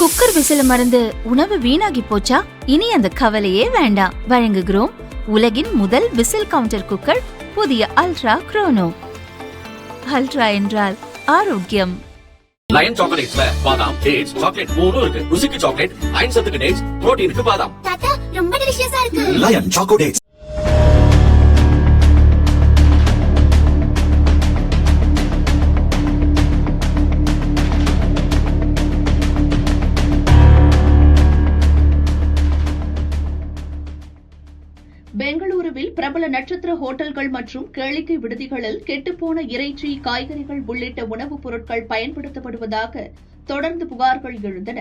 Cooker விசில மறந்து உணவு வீணாகி போச்சா? இனி அந்த கவலையே வேண்டாம். வழங்குகிறோம் உலகின் முதல் விசில் கவுண்டர் குக்கர், புதிய அல்ட்ரா குரோனோ. அல்ட்ரா என்றால் ஆரோக்கியம். லயன் சாக்லேட்ஸ்ல பாதாம், டேட்ஸ், சாக்லேட் மூணும் இருக்கு. ருசிக்கு சாக்லேட், அயன் சத்துக்கு டேட்ஸ், புரோட்டீனுக்கு பாதாம். தாத்தா ரொம்ப டெலிஷியஸா இருக்கு. Lion choco dates. பெங்களூருவில் பிரபல நட்சத்திர ஹோட்டல்கள் மற்றும் கேளிக்கை விடுதிகளில் கெட்டுப்போன இறைச்சி, காய்கறிகள் உள்ளிட்ட உணவுப் பொருட்கள் பயன்படுத்தப்படுவதாக தொடர்ந்து புகார்கள் எழுந்தன.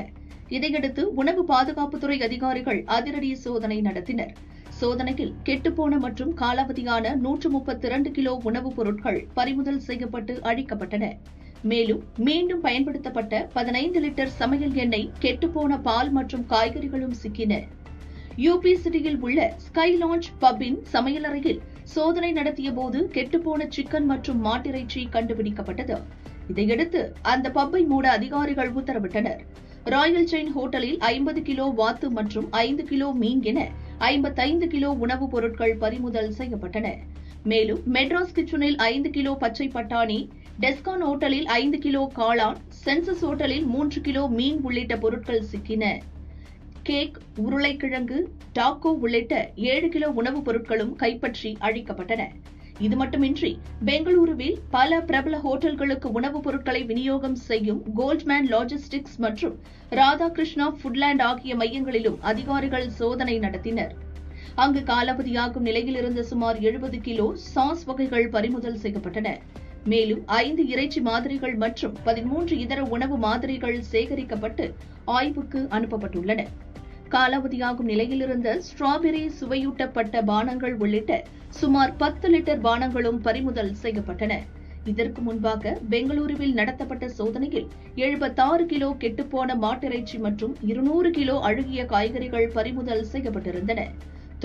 இதையடுத்து உணவு பாதுகாப்புத்துறை அதிகாரிகள் அதிரடி சோதனை நடத்தினர். சோதனையில் கெட்டுப்போன மற்றும் காலாவதியான 132 கிலோ உணவுப் பொருட்கள் பறிமுதல் செய்யப்பட்டு அழிக்கப்பட்டன. மேலும் மீண்டும் பயன்படுத்தப்பட்ட 15 லிட்டர் சமையல் எண்ணெய், கெட்டுப்போன பால் மற்றும் காய்கறிகளும் சிக்கின. யூபி சிட்டியில் உள்ள ஸ்கை லான்ச் பப்பின் சமையலறையில் சோதனை நடத்திய போது கெட்டுப்போன சிக்கன் மற்றும் மாட்டிறைச்சி கண்டுபிடிக்கப்பட்டது. இதையடுத்து அந்த பப்பை மூட அதிகாரிகள் உத்தரவிட்டனர். ராயல் செயின் ஹோட்டலில் 50 கிலோ வாத்து மற்றும் 5 கிலோ மீன் என 55 கிலோ உணவுப் பொருட்கள் பறிமுதல் செய்யப்பட்டன. மேலும் மெட்ராஸ் கிச்சனில் 5 கிலோ பச்சை பட்டாணி, டெஸ்கான் ஹோட்டலில் 5 கிலோ காளான், சென்சஸ் ஹோட்டலில் 3 கிலோ மீன் உள்ளிட்ட பொருட்கள் சிக்கின. கேக், உருளைக்கிழங்கு, டாக்கோ உள்ளிட்ட 7 கிலோ உணவுப் பொருட்களும் கைப்பற்றி அழிக்கப்பட்டன. இது மட்டுமின்றி பெங்களூருவில் பல பிரபல ஹோட்டல்களுக்கு உணவுப் பொருட்களை விநியோகம் செய்யும் கோல்ட்மேன் லாஜிஸ்டிக்ஸ் மற்றும் ராதாகிருஷ்ணா ஃபுட்லேண்ட் ஆகிய மையங்களிலும் அதிகாரிகள் சோதனை நடத்தினர். அங்கு காலாவதியாகும் நிலையில் இருந்த சுமார் 70 கிலோ சாஸ் வகைகள் பறிமுதல் செய்யப்பட்டன. மேலும் 5 இறைச்சி மாதிரிகள் மற்றும் 13 இதர உணவு மாதிரிகள் சேகரிக்கப்பட்டு ஆய்வுக்கு அனுப்பப்பட்டுள்ளன. காலாவதியாகும் நிலையில் இருந்த ஸ்ட்ராபெரி சுவையூட்டப்பட்ட பானங்கள் உள்ளிட்ட சுமார் 10 லிட்டர் பானங்களும் பறிமுதல் செய்யப்பட்டன. இதற்கு முன்பாக பெங்களூருவில் நடத்தப்பட்ட சோதனையில் 76 கிலோ கெட்டுப்போன மாட்டிறைச்சி மற்றும் 200 கிலோ அழுகிய காய்கறிகள் பறிமுதல் செய்யப்பட்டிருந்தன.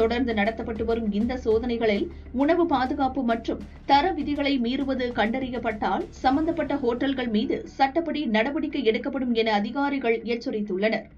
தொடர்ந்து நடத்தப்பட்டு வரும் இந்த சோதனைகளில் உணவு பாதுகாப்பு மற்றும் தர விதிகளை மீறுவது கண்டறியப்பட்டால் சம்பந்தப்பட்ட ஹோட்டல்கள் மீது சட்டப்படி நடவடிக்கை எடுக்கப்படும் என அதிகாரிகள் எச்சரித்துள்ளனர்.